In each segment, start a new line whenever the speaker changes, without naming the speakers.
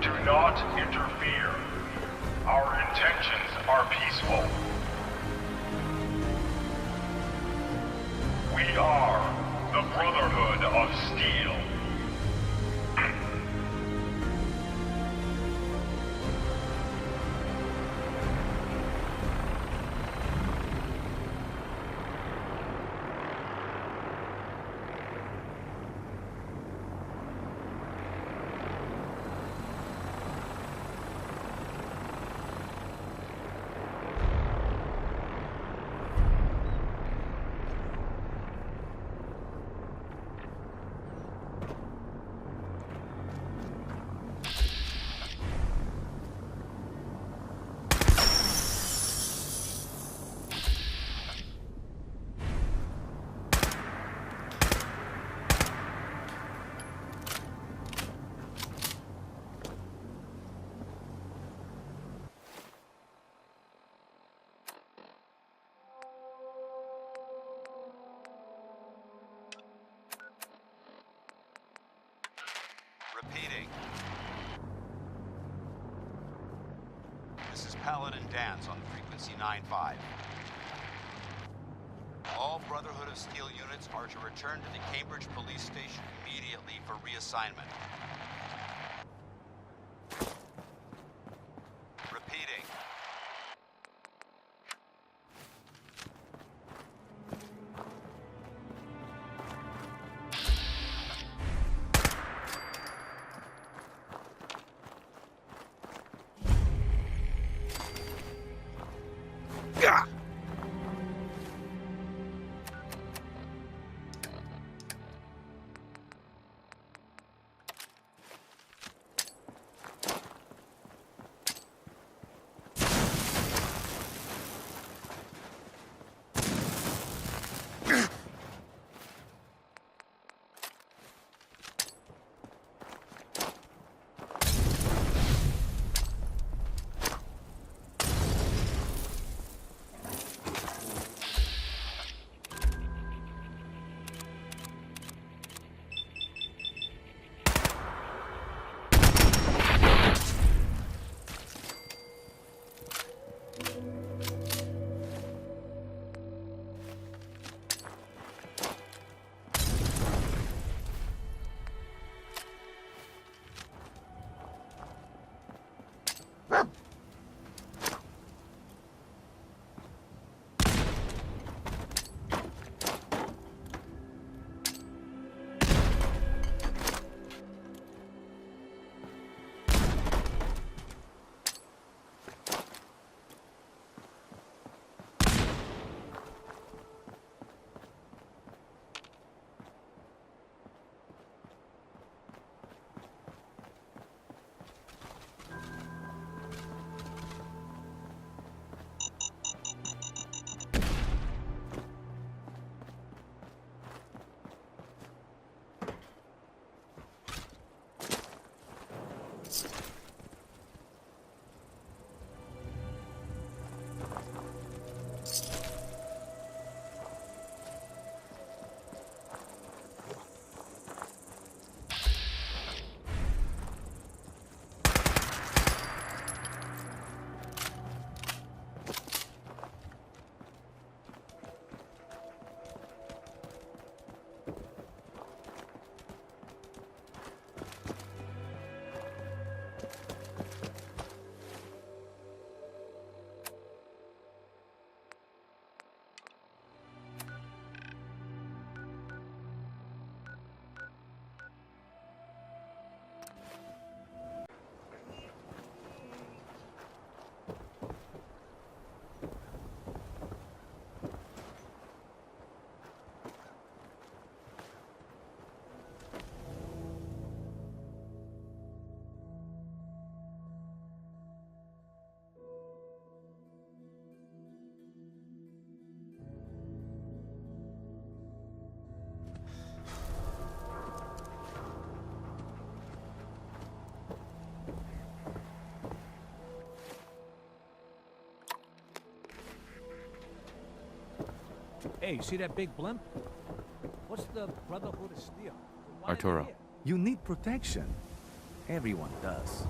Do not interfere. Our intentions are peaceful. We are the Brotherhood of Steel.
Repeating. This is Paladin Dance on frequency 9-5. All Brotherhood of Steel units are to return to the Cambridge Police Station immediately for reassignment. Repeating.
Hey, see that big blimp? What's the Brotherhood of Steel? Why are they
Arturo,
here?
you need protection. Everyone does.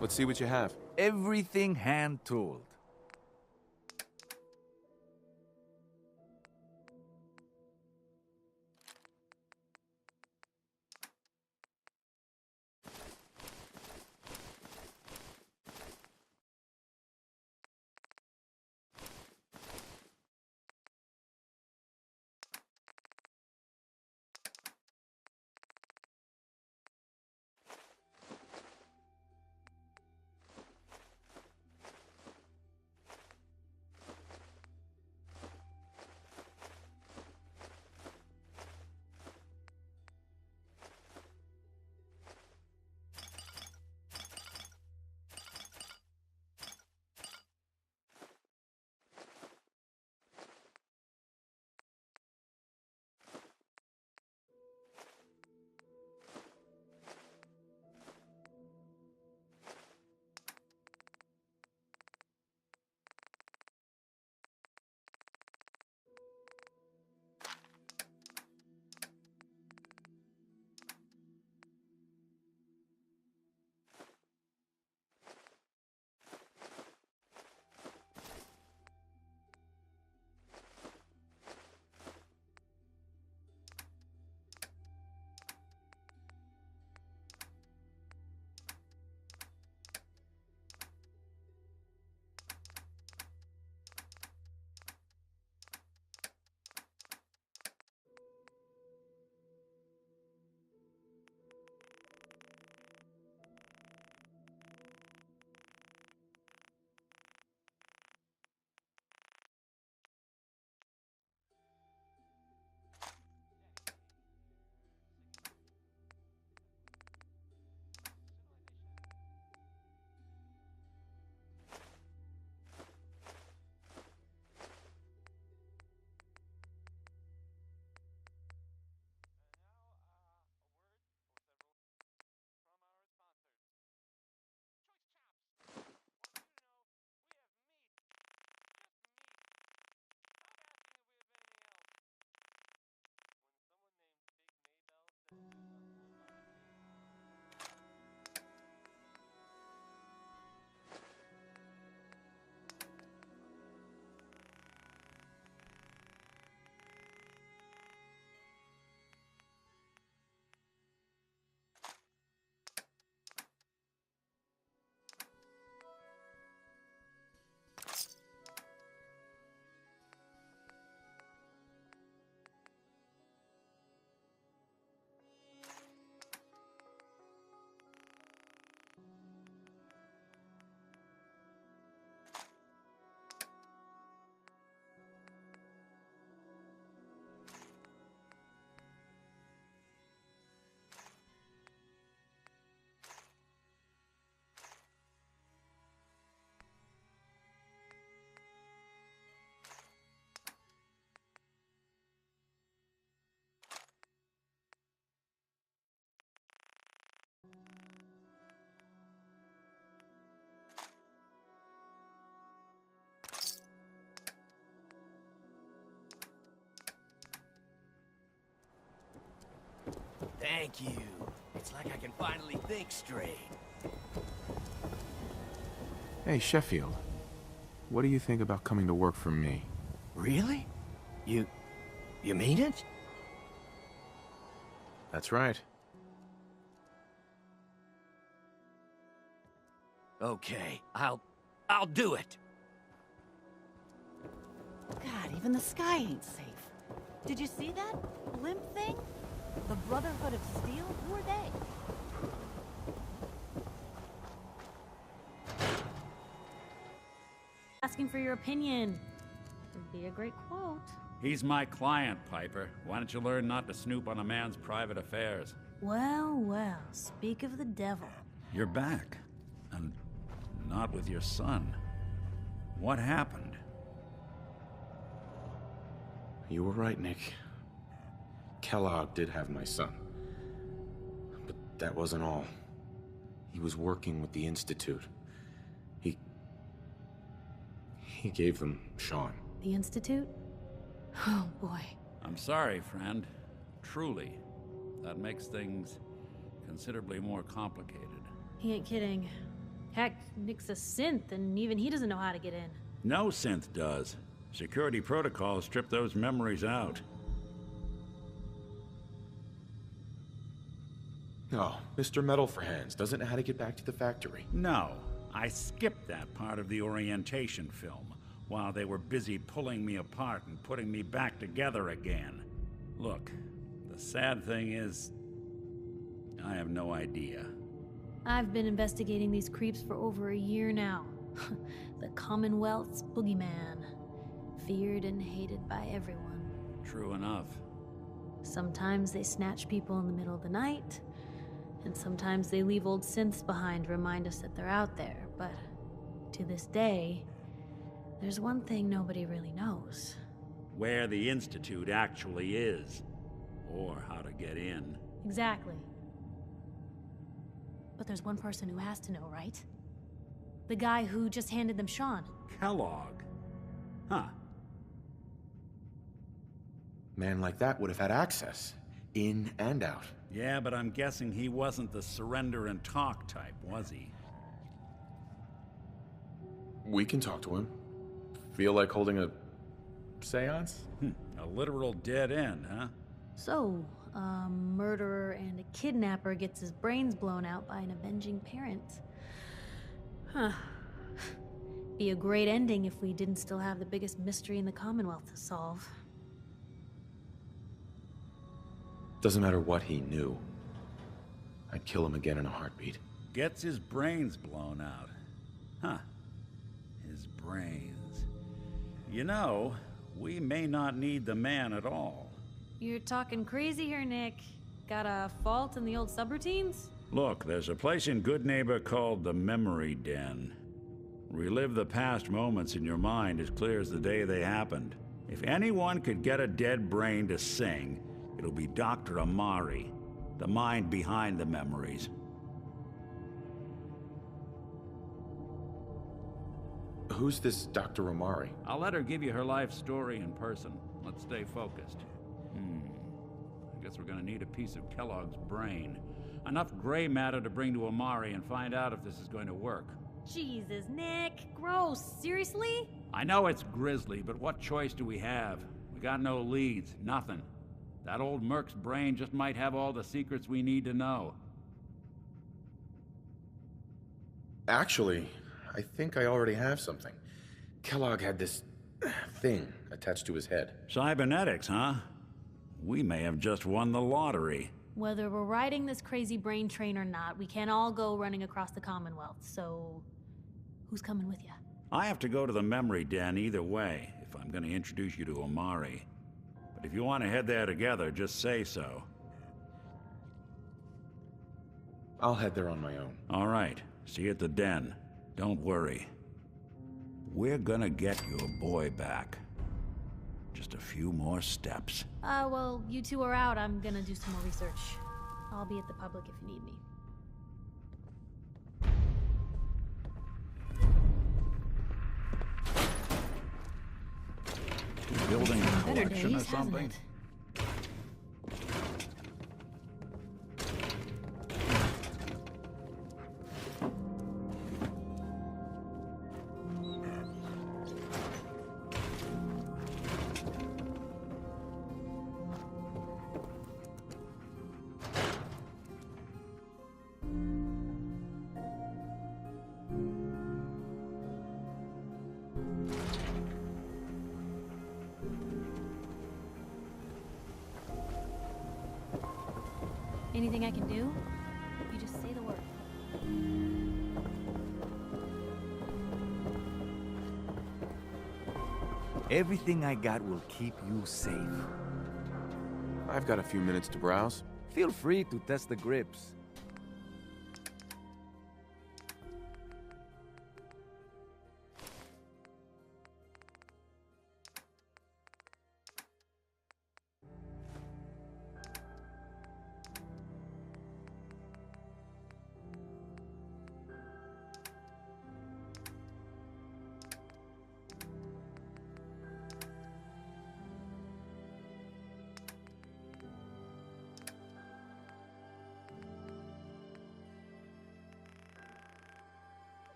Let's see what you have.
Everything hand-tooled.
Thank you. It's like I can finally think straight.
Hey, Sheffield. What do you think about coming to work for me?
Really? You mean it?
That's right.
Okay, I'll do it.
God, even the sky ain't safe. Did you see that blimp thing? The Brotherhood of Steel? Who are they? Asking for your opinion. Would be a great quote.
He's my client, Piper. Why don't you learn not to snoop on a man's private affairs?
Well, well, speak of the devil.
You're back. And not with your son. What happened?
You were right, Nick. Kellogg did have my son. But that wasn't all. He was working with the Institute. He gave them Sean.
The Institute? Oh, boy.
I'm sorry, friend. Truly. That makes things considerably more complicated.
He ain't kidding.
Heck, Nick's a synth, and even he doesn't know how to get in.
No synth does. Security protocols strip those memories out.
No, Mr. Metal for Hands doesn't know how to get back to the factory.
No, I skipped that part of the orientation film while they were busy pulling me apart and putting me back together again. Look, the sad thing is, I have no idea.
I've been investigating these creeps for over a year now. The Commonwealth's boogeyman. Feared and hated by everyone.
True enough.
Sometimes they snatch people in the middle of the night, and sometimes they leave old synths behind to remind us that they're out there, but to this day, there's one thing nobody really knows.
Where the Institute actually is, or how to get in.
Exactly. But there's one person who has to know, right? The guy who just handed them Sean.
Kellogg. Huh.
Man like that would have had access, in and out.
Yeah, but I'm guessing he wasn't the surrender and talk type, was he?
We can talk to him. Feel like holding a seance?
A literal dead end, huh?
So, a murderer and a kidnapper gets his brains blown out by an avenging parent. Huh. Be a great ending if we didn't still have the biggest mystery in the Commonwealth to solve.
Doesn't matter what he knew. I'd kill him again in a heartbeat.
Gets his brains blown out. Huh. His brains. You know, we may not need the man at all.
You're talking crazy here, Nick. Got a fault in the old subroutines?
Look, there's a place in Good Neighbor called the Memory Den. Relive the past moments in your mind as clear as the day they happened. If anyone could get a dead brain to sing, it'll be Dr. Amari, the mind behind the memories.
Who's this Dr. Amari?
I'll let her give you her life story in person. Let's stay focused. I guess we're gonna need a piece of Kellogg's brain. Enough gray matter to bring to Amari and find out if this is going to work.
Jesus, Nick. Gross. Seriously?
I know it's grisly, but what choice do we have? We got no leads, nothing. That old Merc's brain just might have all the secrets we need to know.
Actually, I think I already have something. Kellogg had this thing attached to his head.
Cybernetics, huh? We may have just won the lottery.
Whether we're riding this crazy brain train or not, we can't all go running across the Commonwealth, so who's coming with you?
I have to go to the memory den either way, if I'm going to introduce you to Amari. But if you want to head there together, just say so.
I'll head there on my own.
All right. See you at the den. Don't worry. We're gonna get your boy back. Just a few more steps.
Well, you two are out. I'm gonna do some more research. I'll be at the public if you need me.
Building a
Better
collection or
days, hasn't
something?
it? Anything I can do? You just say the word.
Everything I got will keep you safe.
I've got a few minutes to browse.
Feel free to test the grips.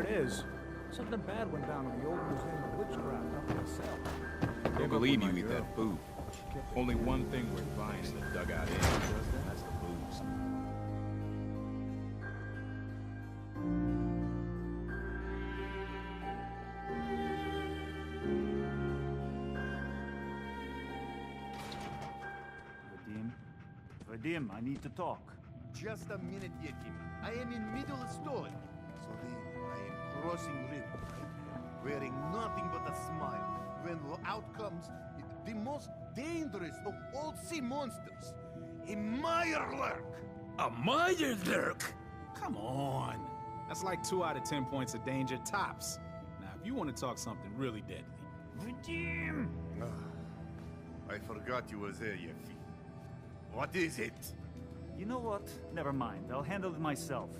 it is. Something bad went down in the old Museum of Witchcraft up in the cell.
Can't believe you eat that food. Only one thing worth buying in the dugout inn. That's the booze.
Vadim, I need to talk.
Just a minute, Yetim. I am in middle of story. So then I am crossing river, right? Wearing nothing but a smile. When out comes the most dangerous of all sea monsters, a Meyerlurk.
A Meyerlurk? Come on. That's like 2 out of 10 points of danger tops. Now, if you want to talk something really deadly.
Vadim! I forgot you was there, Yefi. What is it?
You know what? Never mind. I'll handle it myself.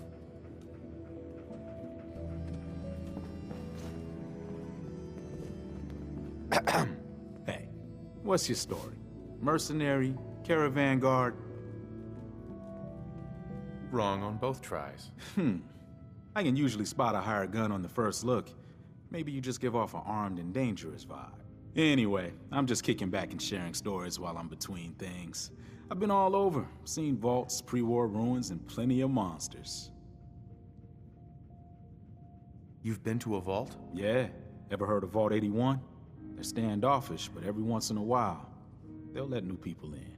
Hey, what's your story? Mercenary? Caravan guard?
Wrong on both tries.
I can usually spot a hired gun on the first look. Maybe you just give off an armed and dangerous vibe. Anyway, I'm just kicking back and sharing stories while I'm between things. I've been all over, seen vaults, pre-war ruins, and plenty of monsters.
You've been to a vault?
Yeah. Ever heard of Vault 81? They're standoffish, but every once in a while, they'll let new people in.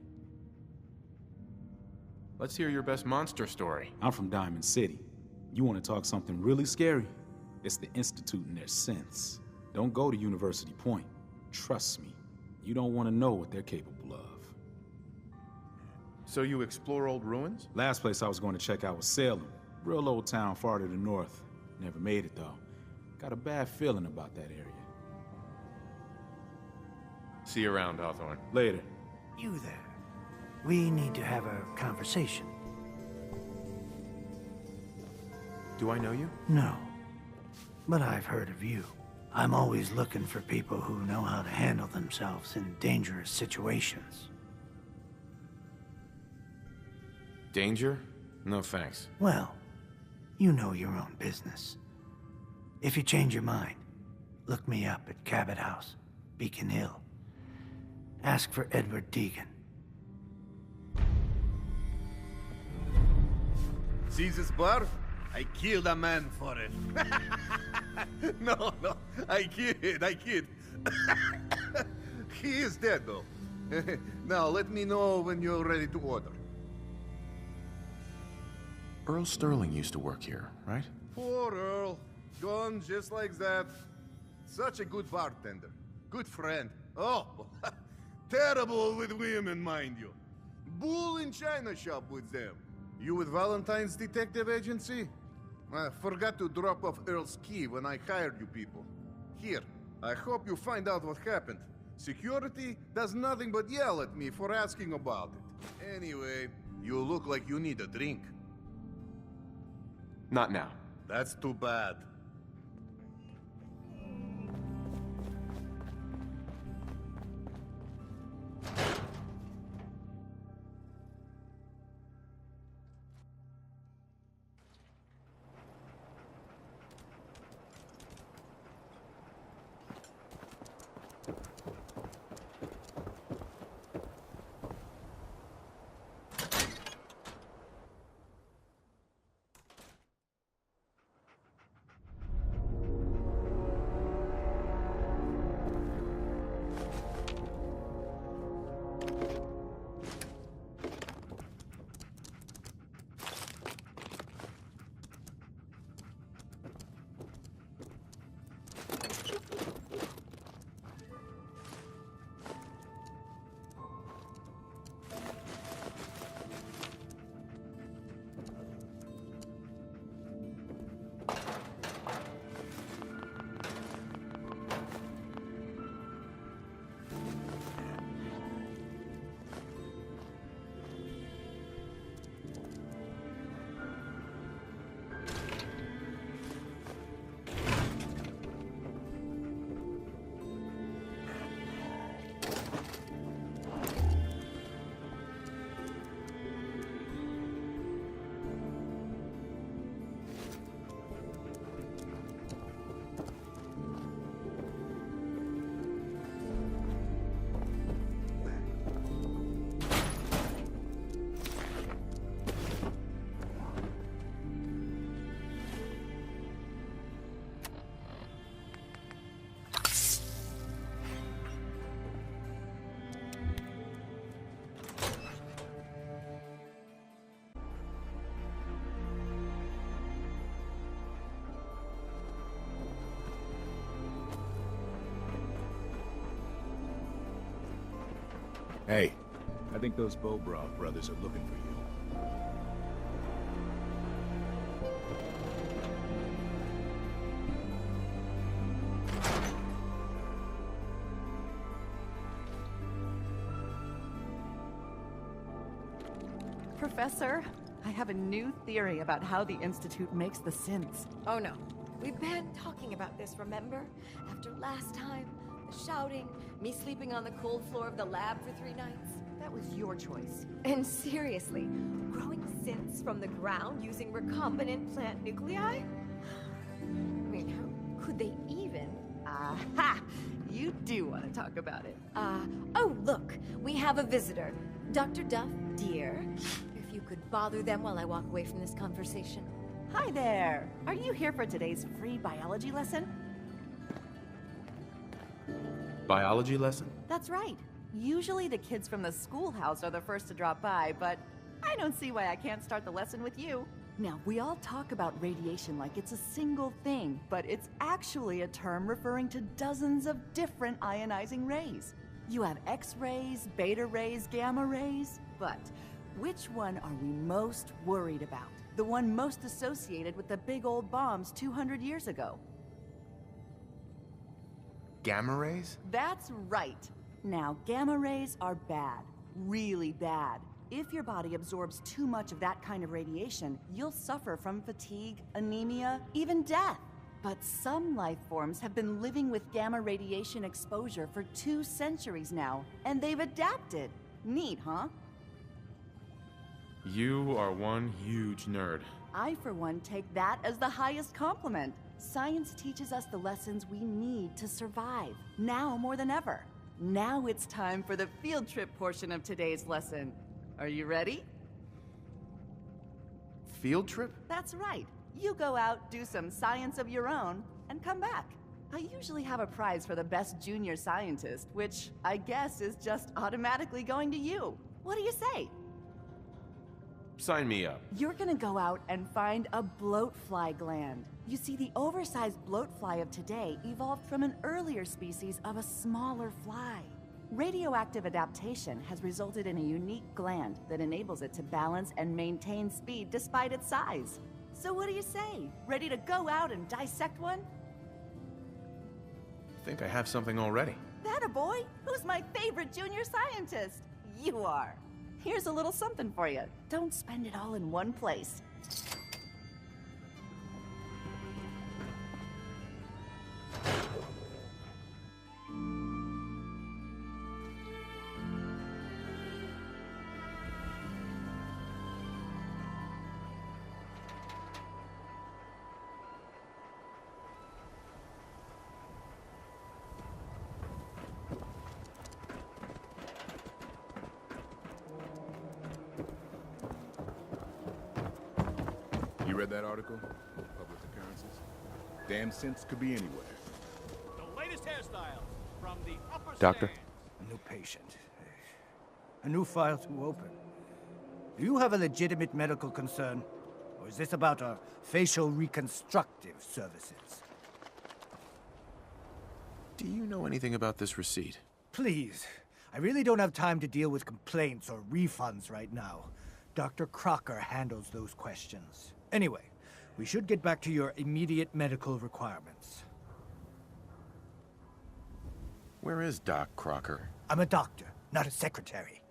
Let's hear your best monster story.
I'm from Diamond City. You want to talk something really scary? It's the Institute and their synths. Don't go to University Point. Trust me, you don't want to know what they're capable of.
So you explore old ruins?
Last place I was going to check out was Salem. Real old town far to the north. Never made it, though. Got a bad feeling about that area.
See you around, Hawthorne.
Later.
You there. We need to have a conversation.
Do I know you?
No. But I've heard of you. I'm always looking for people who know how to handle themselves in dangerous situations.
Danger? No thanks.
Well, you know your own business. If you change your mind, look me up at Cabot House, Beacon Hill. Ask for Edward Deegan.
See this bar? I killed a man for it. No, I kid. He is dead, though. Now, let me know when you're ready to order.
Earl Sterling used to work here, right?
Poor Earl. Gone just like that. Such a good bartender. Good friend. Oh, terrible with women, mind you. Bull in china shop with them. You with Valentine's Detective Agency? I forgot to drop off Earl's key when I hired you people. Here, I hope you find out what happened. Security does nothing but yell at me for asking about it. Anyway, you look like you need a drink.
Not now.
That's too bad.
Hey, I think those Bobrov brothers are looking for you.
Professor, I have a new theory about how the Institute makes the synths.
Oh no. We've been talking about this, remember? After last time, the shouting, me sleeping on the cold floor of the lab for 3 nights.
That was your choice.
And seriously, growing synths from the ground using recombinant plant nuclei? I mean, how could they even?
Aha! You do want to talk about it.
Oh look, we have a visitor. Dr. Duff, dear. If you could bother them while I walk away from this conversation.
Hi there! Are you here for today's free biology lesson?
Biology lesson?
That's right. Usually the kids from the schoolhouse are the first to drop by, but I don't see why I can't start the lesson with you. Now, we all talk about radiation like it's a single thing, but it's actually a term referring to dozens of different ionizing rays. You have X-rays, beta rays, gamma rays, but which one are we most worried about? The one most associated with the big old bombs 200 years ago.
Gamma rays?
That's right. Now, gamma rays are bad. Really bad. If your body absorbs too much of that kind of radiation, you'll suffer from fatigue, anemia, even death. But some life forms have been living with gamma radiation exposure for 2 centuries now, and they've adapted. Neat, huh?
You are one huge nerd.
I, for one, take that as the highest compliment. Science teaches us the lessons we need to survive, now more than ever. Now it's time for the field trip portion of today's lesson. Are you ready?
Field trip?
That's right. You go out, do some science of your own, and come back. I usually have a prize for the best junior scientist, which I guess is just automatically going to you. What do you say?
Sign me up.
You're gonna go out and find a bloatfly gland. You see, the oversized bloatfly of today evolved from an earlier species of a smaller fly. Radioactive adaptation has resulted in a unique gland that enables it to balance and maintain speed despite its size. So what do you say? Ready to go out and dissect one?
I think I have something already.
That a boy? Who's my favorite junior scientist? You are. Here's a little something for you. Don't spend it all in one place.
You read that article? Public occurrences? Damn synths could be anywhere.
The latest hairstyles from the upper
Doctor?
stands.
A new patient. A new file to open. Do you have a legitimate medical concern? Or is this about our facial reconstructive services?
Do you know anything about this receipt?
Please. I really don't have time to deal with complaints or refunds right now. Dr. Crocker handles those questions. Anyway, we should get back to your immediate medical requirements.
Where is Doc Crocker?
I'm a doctor, not a secretary.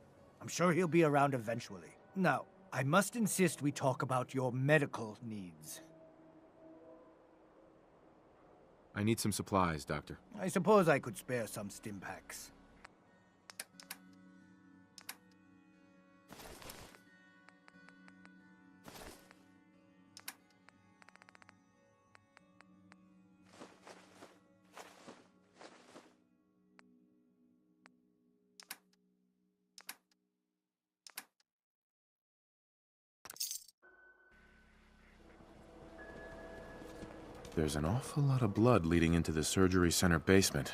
I'm sure he'll be around eventually. Now, I must insist we talk about your medical needs.
I need some supplies, Doctor.
I suppose I could spare some stim packs.
There's an awful lot of blood leading into the surgery center basement.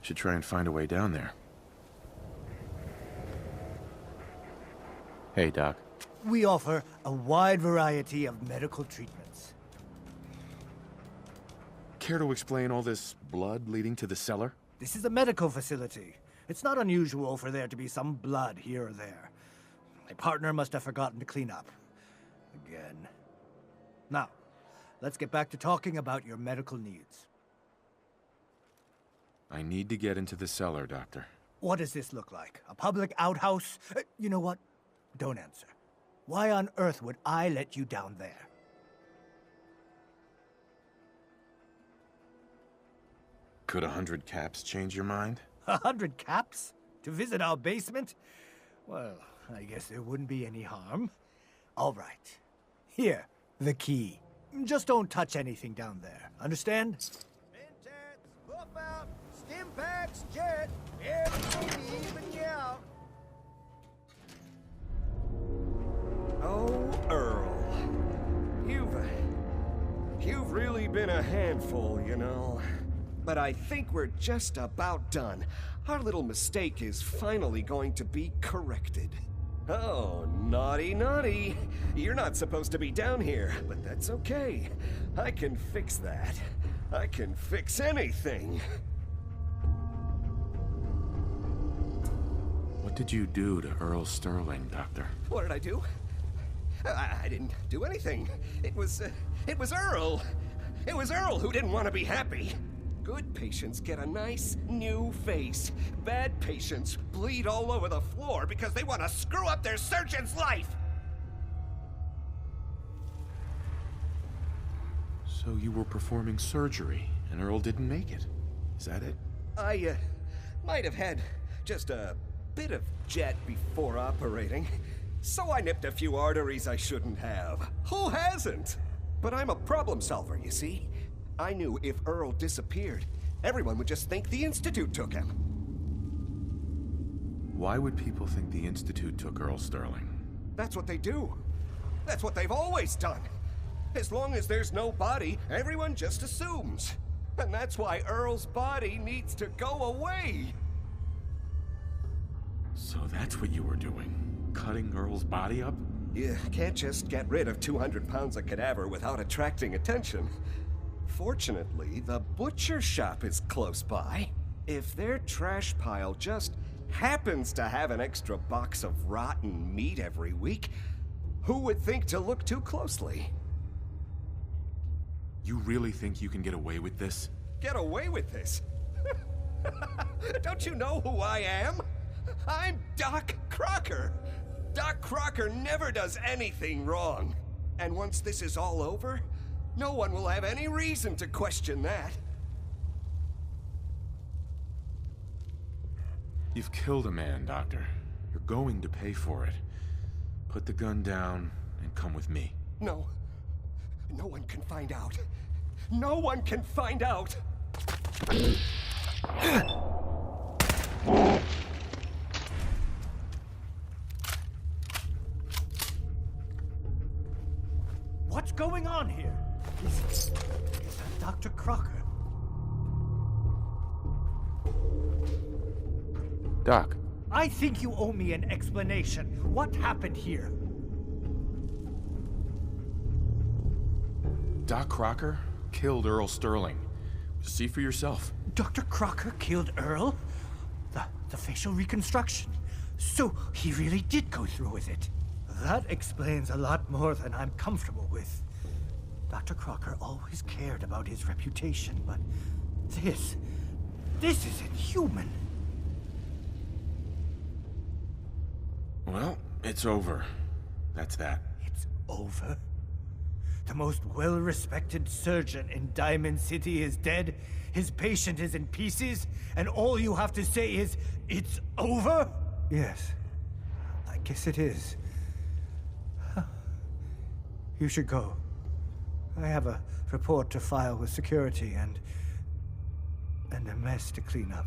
Should try and find a way down there. Hey, Doc.
We offer a wide variety of medical treatments.
Care to explain all this blood leading to the cellar?
This is a medical facility. It's not unusual for there to be some blood here or there. My partner must have forgotten to clean up. Again. Now, let's get back to talking about your medical needs.
I need to get into the cellar, Doctor.
What does this look like? A public outhouse? You know what? Don't answer. Why on earth would I let you down there?
Could 100 caps change your mind?
100 caps? To visit our basement? Well, I guess there wouldn't be any harm. All right. Here, the key. Just don't touch anything down there. Understand?
Mentats, buff out, stim packs, jet, everything to even you out.
Oh, Earl. You've really been a handful, you know. But I think we're just about done. Our little mistake is finally going to be corrected. Oh, naughty, naughty. You're not supposed to be down here, but that's okay. I can fix that. I can fix anything.
What did you do to Earl Sterling, Doctor?
What did I do? I didn't do anything. It was Earl. It was Earl who didn't want to be happy. Good patients get a nice new face. Bad patients bleed all over the floor because they want to screw up their surgeon's life.
So you were performing surgery, and Earl didn't make it. Is that it?
I, might have had just a bit of jet before operating. So I nipped a few arteries I shouldn't have. Who hasn't? But I'm a problem solver, you see. I knew if Earl disappeared, everyone would just think the Institute took him.
Why would people think the Institute took Earl Sterling?
That's what they do. That's what they've always done. As long as there's no body, everyone just assumes. And that's why Earl's body needs to go away.
So that's what you were doing? Cutting Earl's body up?
You can't just get rid of 200 pounds of cadaver without attracting attention. Fortunately, the butcher shop is close by. If their trash pile just happens to have an extra box of rotten meat every week, who would think to look too closely?
You really think you can get away with this?
Get away with this? Don't you know who I am? I'm Doc Crocker. Doc Crocker never does anything wrong. And once this is all over, no one will have any reason to question that.
You've killed a man, Doctor. You're going to pay for it. Put the gun down and come with me.
No. No one can find out. No one can find out!
What's going on here? Is that Dr. Crocker?
Doc.
I think you owe me an explanation. What happened here?
Doc Crocker killed Earl Sterling. See for yourself.
Dr. Crocker killed Earl? The facial reconstruction. So he really did go through with it. That explains a lot more than I'm comfortable with. Dr. Crocker always cared about his reputation, but this is inhuman.
Well, it's over. That's that.
It's over? The most well-respected surgeon in Diamond City is dead, his patient is in pieces, and all you have to say is, it's over? Yes, I guess it is. You should go. I have a report to file with security and a mess to clean up.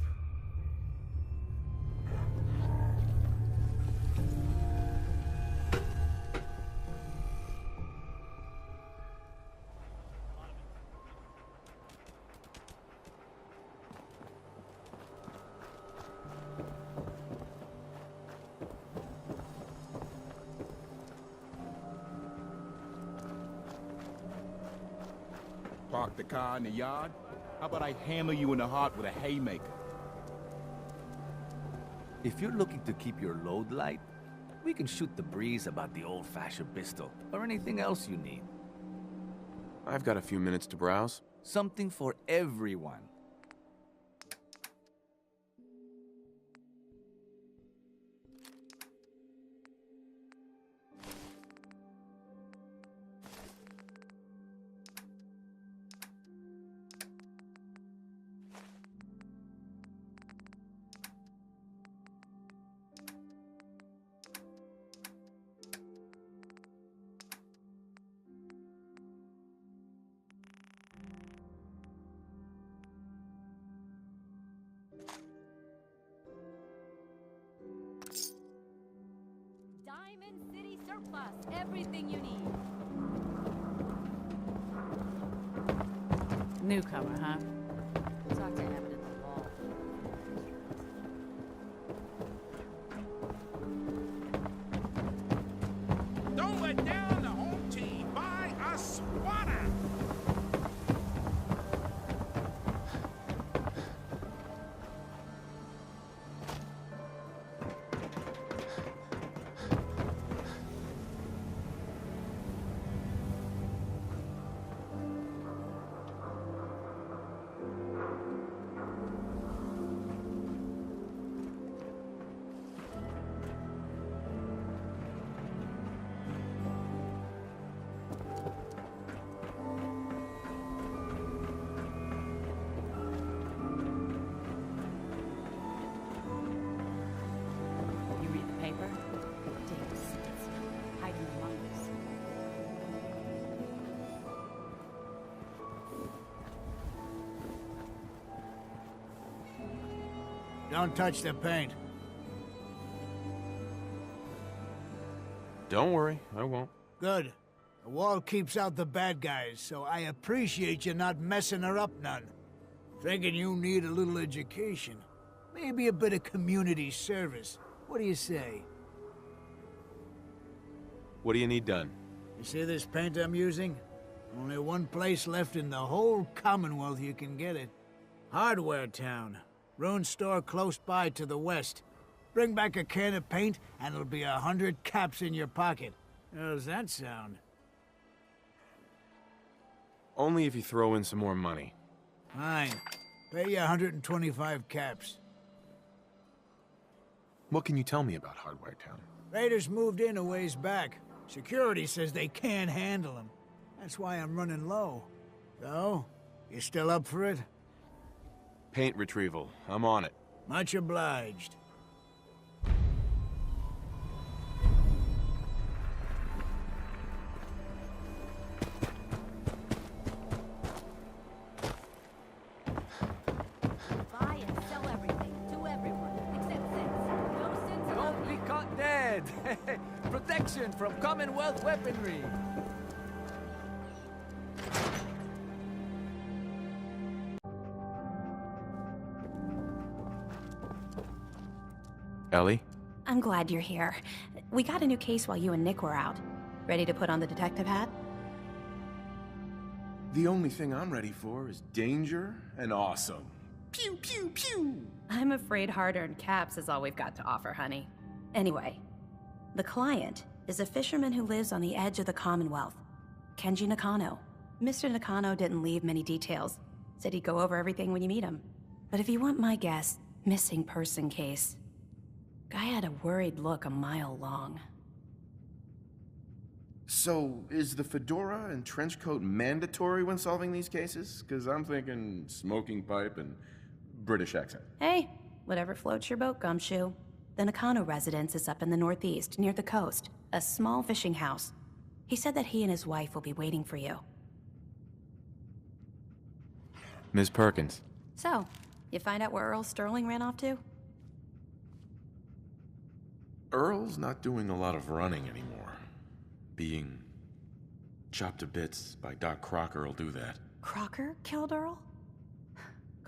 Park the car in the yard? How about I hammer you in the heart with a haymaker?
If you're looking to keep your load light, we can shoot the breeze about the old-fashioned pistol, or anything else you need.
I've got a few minutes to browse.
Something for everyone.
Diamond City Surplus. Everything you need.
Newcomer, huh?
Talk to Evan at the wall.
Don't let down the home team. Buy a swatter.
You read the paper? Davis. Hiding among us.
Don't touch the paint.
Don't worry, I won't.
Good. The wall keeps out the bad guys, so I appreciate you not messing her up none. Thinking you need a little education. Maybe a bit of community service. What do you say?
What do you need done?
You see this paint I'm using? Only one place left in the whole Commonwealth you can get it. Hardware Town. Ruin store close by to the west. Bring back a can of paint, and it'll be 100 caps in your pocket. How's that sound?
Only if you throw in some more money.
Fine. Pay you 125 caps.
What can you tell me about Hardware Town?
Raiders moved in a ways back. Security says they can't handle them. That's why I'm running low. So, you still up for it?
Paint retrieval. I'm on it.
Much obliged.
Buy and sell everything to everyone, except sins. No sins allowed.
Don't be caught dead! Protection from Commonwealth weaponry!
Ellie?
I'm glad you're here. We got a new case while you and Nick were out. Ready to put on the detective hat?
The only thing I'm ready for is danger and awesome. Pew, pew, pew!
I'm afraid hard-earned caps is all we've got to offer, honey. Anyway, the client is a fisherman who lives on the edge of the Commonwealth, Kenji Nakano. Mr. Nakano didn't leave many details. Said he'd go over everything when you meet him. But if you want my guess, missing person case. Guy had a worried look a mile long.
So, is the fedora and trench coat mandatory when solving these cases? Because I'm thinking smoking pipe and British accent.
Hey, whatever floats your boat, Gumshoe. The Nakano residence is up in the northeast, near the coast. A small fishing house. He said that he and his wife will be waiting for you.
Ms. Perkins.
So, you find out where Earl Sterling ran off to?
Earl's not doing a lot of running anymore. Being chopped to bits by Doc Crocker will do that.
Crocker killed Earl?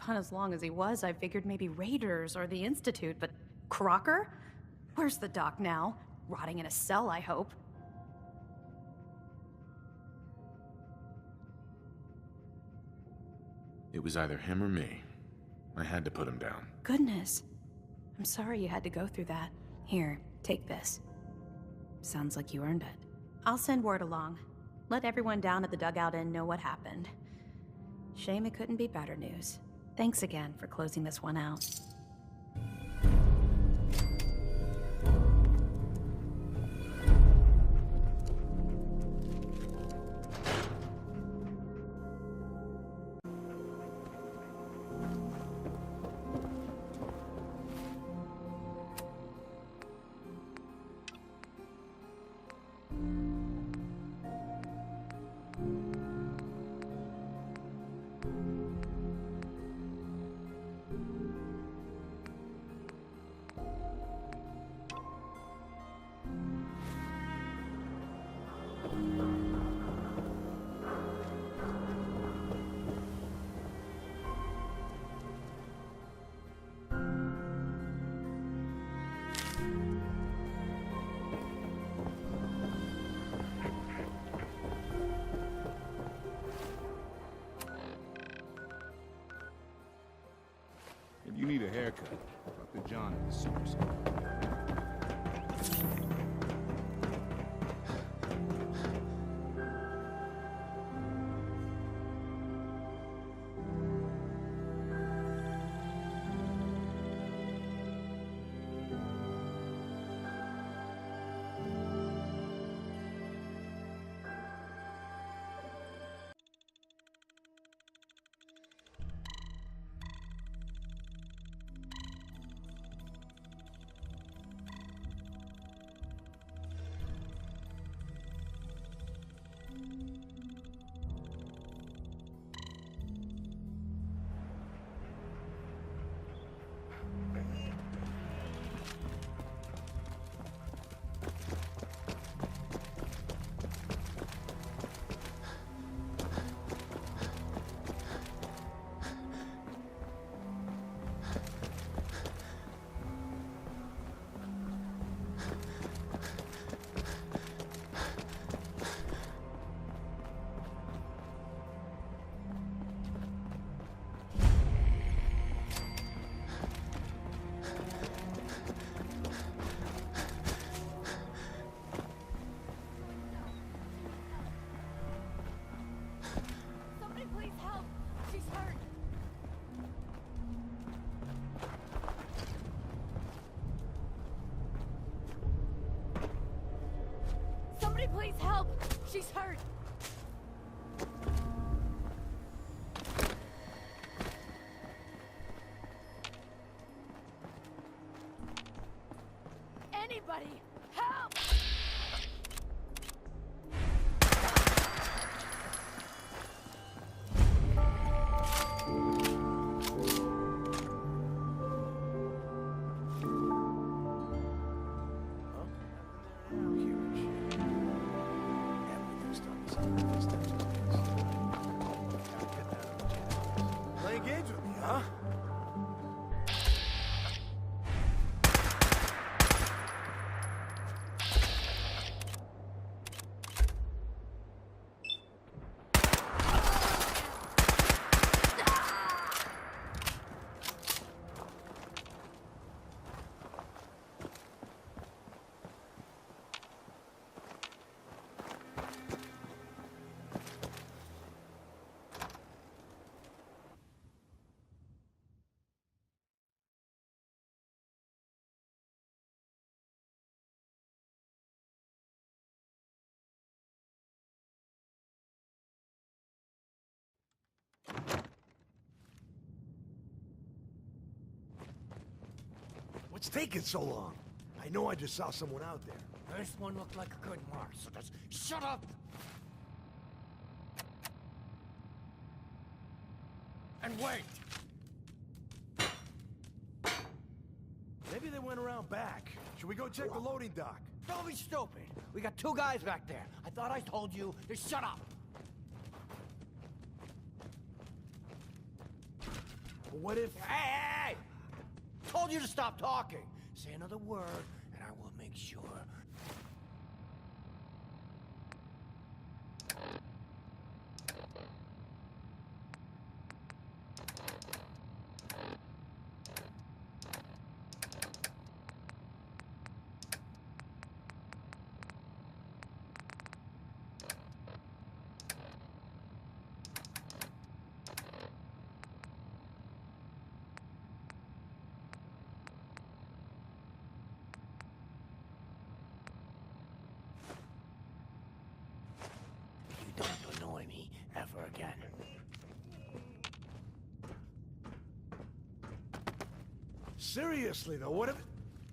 Gone as long as he was, I figured maybe Raiders or the Institute, but Crocker? Where's the doc now? Rotting in a cell, I hope.
It was either him or me. I had to put him down.
Goodness. I'm sorry you had to go through that. Here, take this. Sounds like you earned it. I'll send word along. Let everyone down at the Dugout Inn know what happened. Shame it couldn't be better news. Thanks again for closing this one out.
If you need a haircut, talk to John at the super store.
Somebody please help! She's hurt! Anybody! Help!
Playing games with me, huh? What's taking so long? I know I just saw someone out there.
First one looked like a good mark, so just shut up! And wait!
Maybe they went around back. Should we go check the loading dock?
Don't be stupid! We got two guys back there. I thought I told you to shut up!
What if...
Hey! Told you to stop talking! Say another word, and I will make sure.
Seriously, though, what if...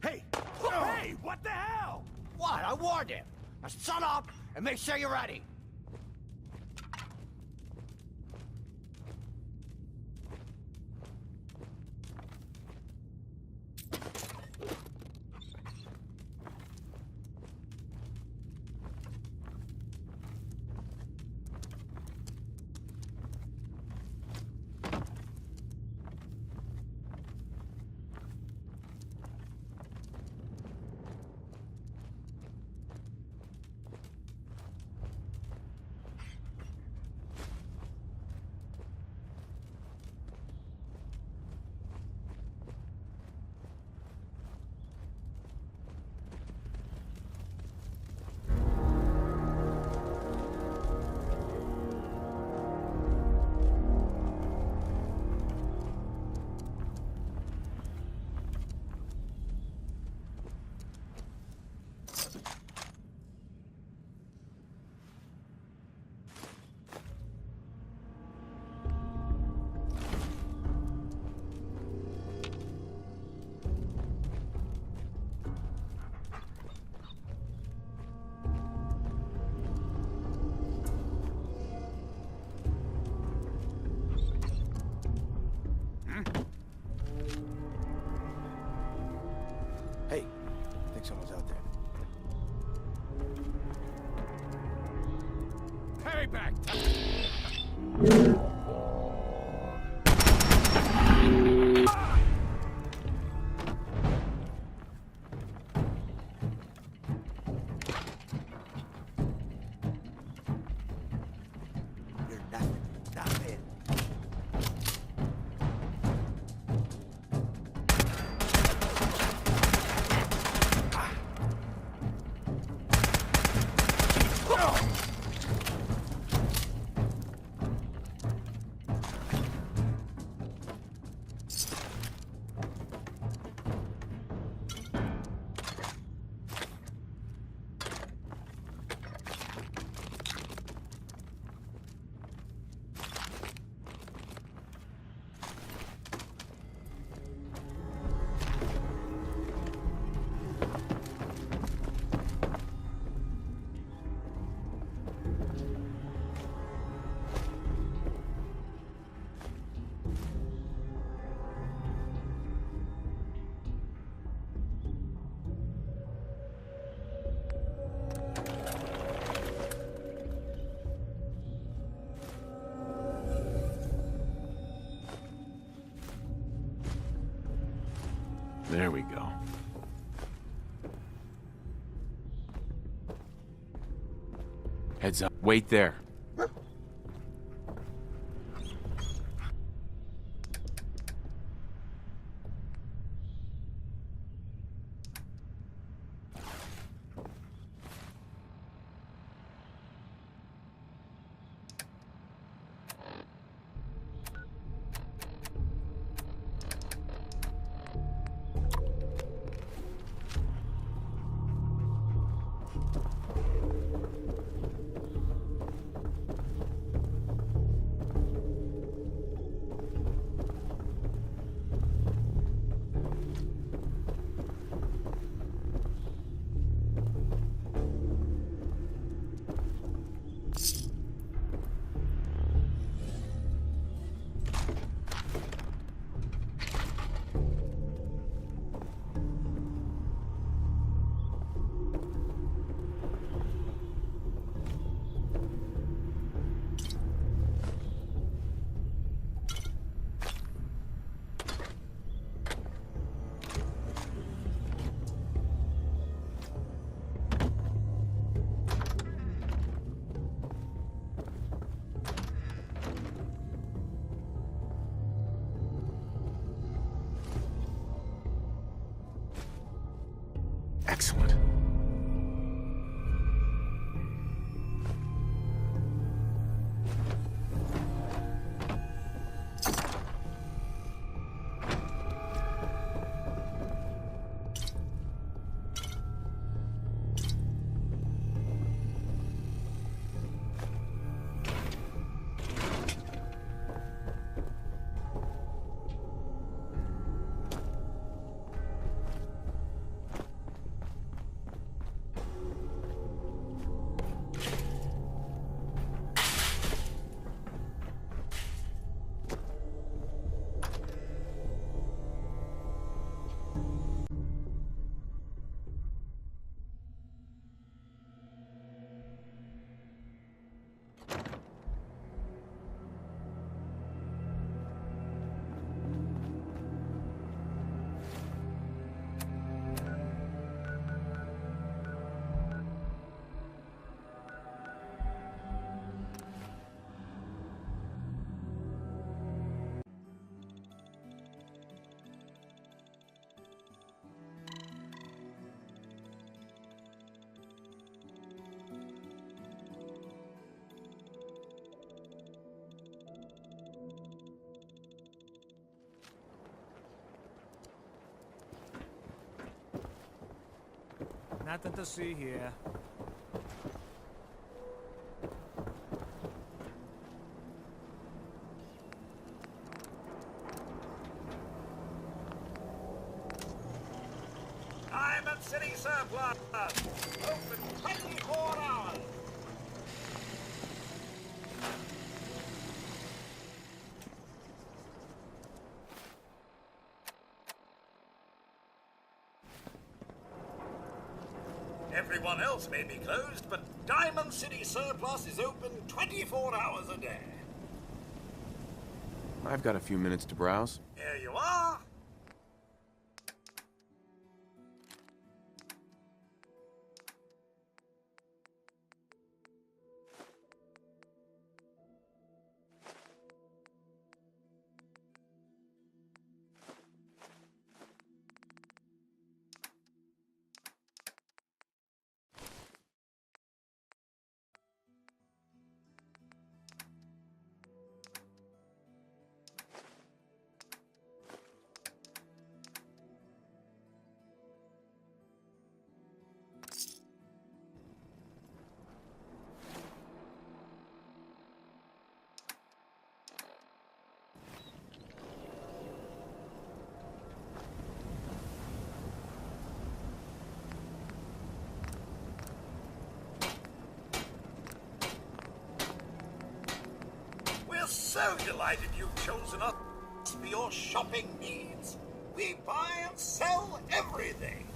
Hey!
Hey, what the hell?
What? I warned him. Now shut up and make sure you're ready. Hey, I think someone's out there.
Payback!
You're nothing. Nothing.
There we go. Heads up. Wait there. Excellent.
Nothing to see here.
Diamond City Surplus! Open 24 hours! Everyone else may be closed, but Diamond City Surplus is open 24 hours a day.
I've got a few minutes to browse.
Here you are. We're so delighted you've chosen us for your shopping needs. We buy and sell everything.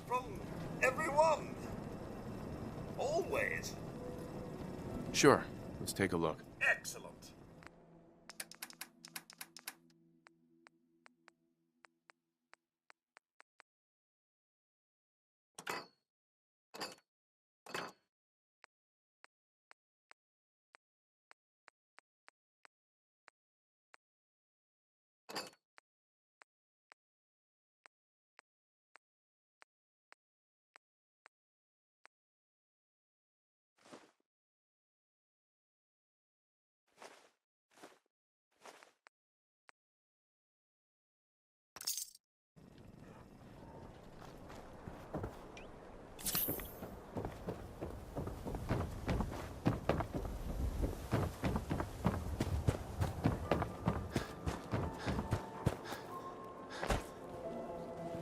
From everyone. Always.
Sure, let's take a look.
Excellent.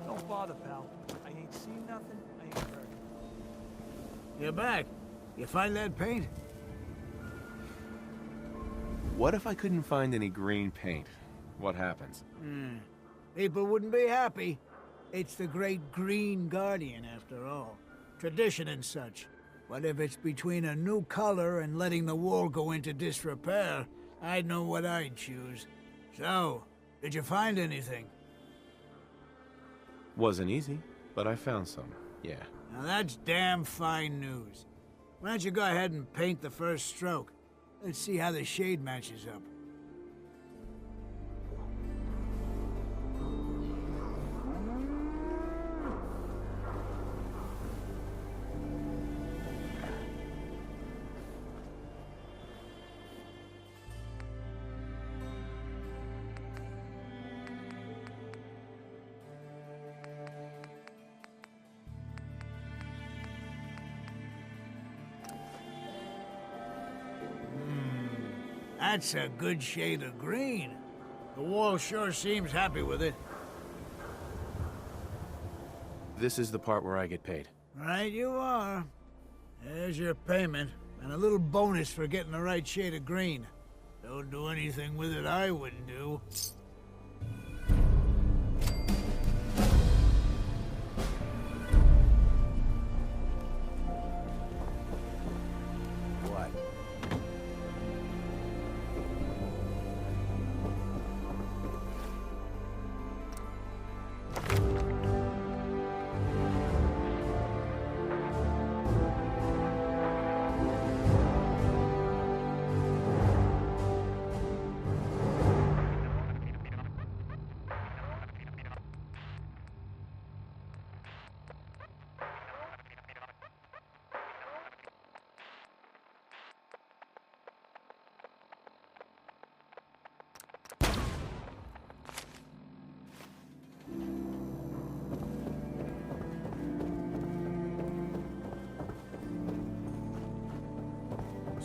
Don't bother, pal. I ain't seen nothing, I ain't heard.
You're back. You find that paint?
What if I couldn't find any green paint? What happens?
People wouldn't be happy. It's the great Green Guardian, after all. Tradition and such. But if it's between a new color and letting the wall go into disrepair, I'd know what I'd choose. So, did you find anything?
Wasn't easy, but I found some, yeah.
Now that's damn fine news. Why don't you go ahead and paint the first stroke? Let's see how the shade matches up. That's a good shade of green. The wall sure seems happy with it.
This is the part where I get paid.
Right you are. There's your payment, and a little bonus for getting the right shade of green. Don't do anything with it I wouldn't do. What?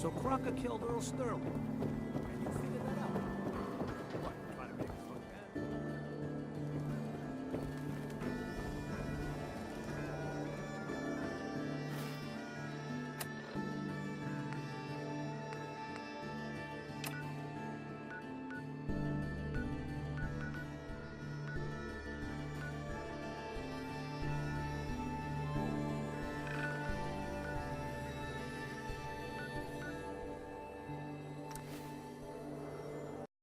So Crocker killed Earl Sterling.